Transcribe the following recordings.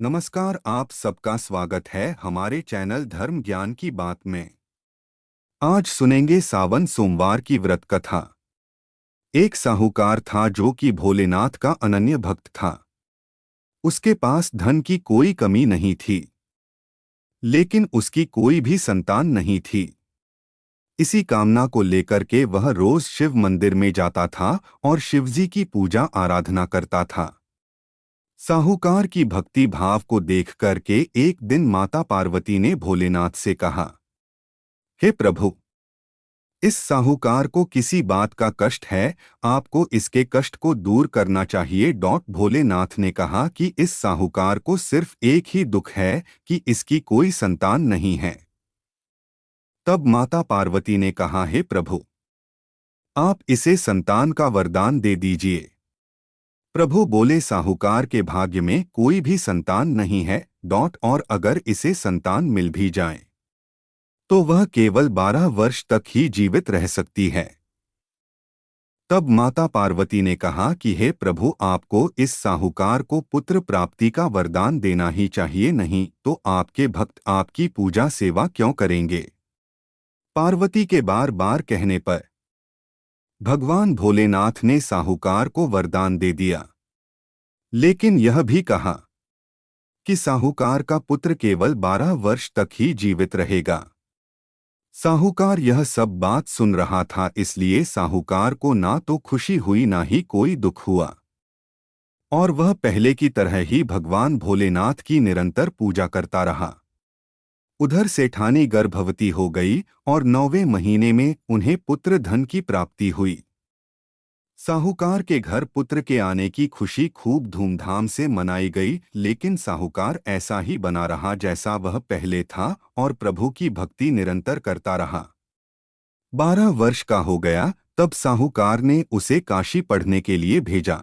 नमस्कार, आप सबका स्वागत है हमारे चैनल धर्म ज्ञान की बात में। आज सुनेंगे सावन सोमवार की व्रत कथा। एक साहूकार था जो कि भोलेनाथ का अनन्य भक्त था। उसके पास धन की कोई कमी नहीं थी, लेकिन उसकी कोई भी संतान नहीं थी। इसी कामना को लेकर के वह रोज शिव मंदिर में जाता था और शिवजी की पूजा आराधना करता था। साहूकार की भक्ति भाव को देख करके एक दिन माता पार्वती ने भोलेनाथ से कहा, हे प्रभु, इस साहूकार को किसी बात का कष्ट है, आपको इसके कष्ट को दूर करना चाहिए। भोलेनाथ ने कहा कि इस साहूकार को सिर्फ एक ही दुख है कि इसकी कोई संतान नहीं है। तब माता पार्वती ने कहा, हे प्रभु, आप इसे संतान का वरदान दे दीजिए। प्रभु बोले, साहूकार के भाग्य में कोई भी संतान नहीं है। और अगर इसे संतान मिल भी जाए तो वह केवल 12 वर्ष तक ही जीवित रह सकती है। तब माता पार्वती ने कहा कि हे प्रभु, आपको इस साहूकार को पुत्र प्राप्ति का वरदान देना ही चाहिए, नहीं तो आपके भक्त आपकी पूजा सेवा क्यों करेंगे। पार्वती के बार बार कहने पर भगवान भोलेनाथ ने साहूकार को वरदान दे दिया, लेकिन यह भी कहा कि साहूकार का पुत्र केवल 12 वर्ष तक ही जीवित रहेगा। साहूकार यह सब बात सुन रहा था, इसलिए साहूकार को ना तो खुशी हुई ना ही कोई दुख हुआ, और वह पहले की तरह ही भगवान भोलेनाथ की निरंतर पूजा करता रहा। उधर सेठानी गर्भवती हो गई और 9वें महीने में उन्हें पुत्र धन की प्राप्ति हुई। साहूकार के घर पुत्र के आने की खुशी खूब धूमधाम से मनाई गई, लेकिन साहूकार ऐसा ही बना रहा जैसा वह पहले था और प्रभु की भक्ति निरंतर करता रहा। 12 वर्ष का हो गया तब साहूकार ने उसे काशी पढ़ने के लिए भेजा।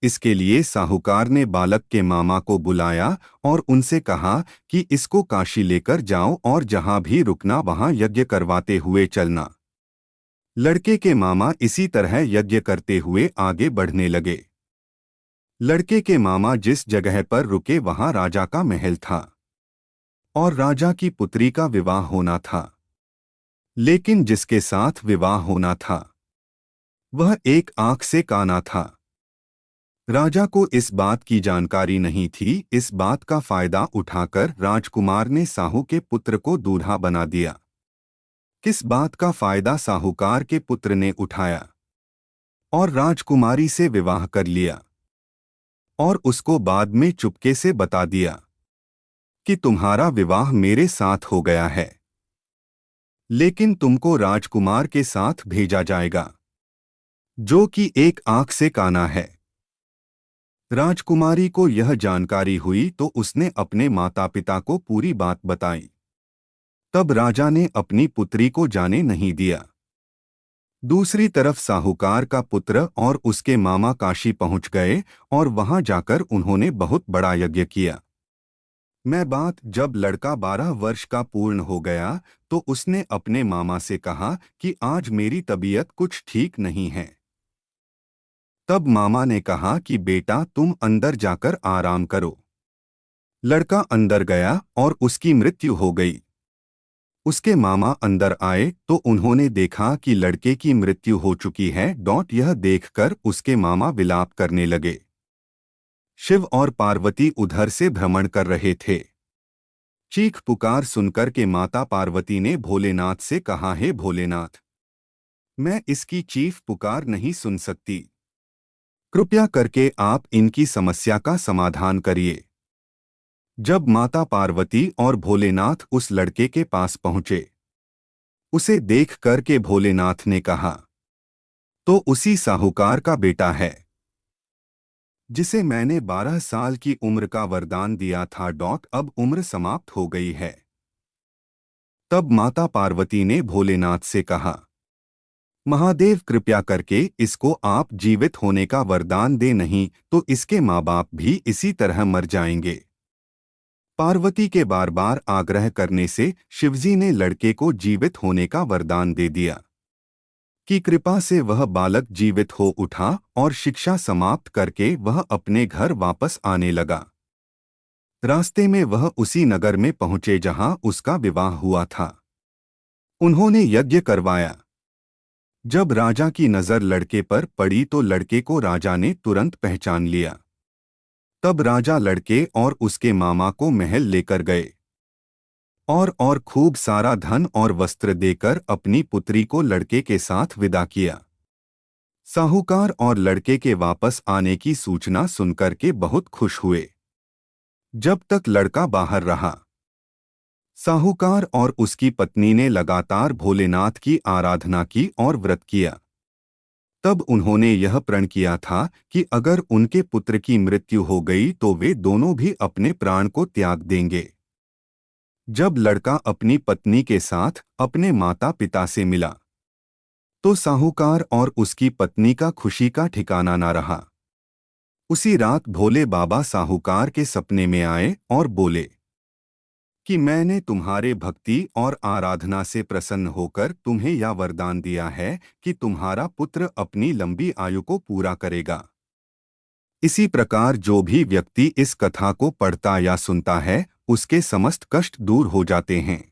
इसके लिए साहूकार ने बालक के मामा को बुलाया और उनसे कहा कि इसको काशी लेकर जाओ और जहां भी रुकना वहां यज्ञ करवाते हुए चलना। लड़के के मामा इसी तरह यज्ञ करते हुए आगे बढ़ने लगे। लड़के के मामा जिस जगह पर रुके वहां राजा का महल था और राजा की पुत्री का विवाह होना था, लेकिन जिसके साथ विवाह होना था वह एक आंख से काना था। राजा को इस बात की जानकारी नहीं थी। इस बात का फायदा उठाकर राजकुमार ने साहू के पुत्र को दूल्हा बना दिया। किस बात का फायदा साहूकार के पुत्र ने उठाया और राजकुमारी से विवाह कर लिया और उसको बाद में चुपके से बता दिया कि तुम्हारा विवाह मेरे साथ हो गया है, लेकिन तुमको राजकुमार के साथ भेजा जाएगा जो कि एक आंख से काना है। राजकुमारी को यह जानकारी हुई तो उसने अपने माता पिता को पूरी बात बताई। तब राजा ने अपनी पुत्री को जाने नहीं दिया। दूसरी तरफ साहूकार का पुत्र और उसके मामा काशी पहुंच गए और वहां जाकर उन्होंने बहुत बड़ा यज्ञ किया। जब लड़का 12 वर्ष का पूर्ण हो गया तो उसने अपने मामा से कहा कि आज मेरी तबीयत कुछ ठीक नहीं है। तब मामा ने कहा कि बेटा, तुम अंदर जाकर आराम करो। लड़का अंदर गया और उसकी मृत्यु हो गई। उसके मामा अंदर आए तो उन्होंने देखा कि लड़के की मृत्यु हो चुकी है। यह देखकर उसके मामा विलाप करने लगे। शिव और पार्वती उधर से भ्रमण कर रहे थे। चीख पुकार सुनकर के माता पार्वती ने भोलेनाथ से कहा, हे भोलेनाथ, मैं इसकी चीख पुकार नहीं सुन सकती, कृपया करके आप इनकी समस्या का समाधान करिए। जब माता पार्वती और भोलेनाथ उस लड़के के पास पहुंचे, उसे देख कर के भोलेनाथ ने कहा, तो उसी साहूकार का बेटा है जिसे मैंने 12 साल की उम्र का वरदान दिया था। अब उम्र समाप्त हो गई है। तब माता पार्वती ने भोलेनाथ से कहा, महादेव, कृपया करके इसको आप जीवित होने का वरदान दे, नहीं तो इसके माँ बाप भी इसी तरह मर जाएंगे। पार्वती के बार बार आग्रह करने से शिवजी ने लड़के को जीवित होने का वरदान दे दिया। की कृपा से वह बालक जीवित हो उठा और शिक्षा समाप्त करके वह अपने घर वापस आने लगा। रास्ते में वह उसी नगर में पहुंचे जहां उसका विवाह हुआ था। उन्होंने यज्ञ करवाया। जब राजा की नजर लड़के पर पड़ी तो लड़के को राजा ने तुरंत पहचान लिया। तब राजा लड़के और उसके मामा को महल लेकर गए और खूब सारा धन और वस्त्र देकर अपनी पुत्री को लड़के के साथ विदा किया। साहूकार और लड़के के वापस आने की सूचना सुनकर के बहुत खुश हुए। जब तक लड़का बाहर रहा, साहूकार और उसकी पत्नी ने लगातार भोलेनाथ की आराधना की और व्रत किया। तब उन्होंने यह प्रण किया था कि अगर उनके पुत्र की मृत्यु हो गई तो वे दोनों भी अपने प्राण को त्याग देंगे। जब लड़का अपनी पत्नी के साथ अपने माता पिता से मिला तो साहूकार और उसकी पत्नी का खुशी का ठिकाना न रहा। उसी रात भोले बाबा साहूकार के सपने में आए और बोले कि मैंने तुम्हारे भक्ति और आराधना से प्रसन्न होकर तुम्हें यह वरदान दिया है कि तुम्हारा पुत्र अपनी लंबी आयु को पूरा करेगा। इसी प्रकार जो भी व्यक्ति इस कथा को पढ़ता या सुनता है उसके समस्त कष्ट दूर हो जाते हैं,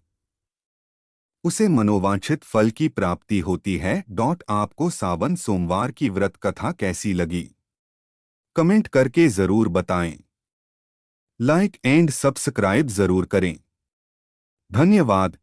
उसे मनोवांछित फल की प्राप्ति होती है। आपको सावन सोमवार की व्रत कथा कैसी लगी? कमेंट करके जरूर बताएं। लाइक एंड सब्सक्राइब जरूर करें। धन्यवाद।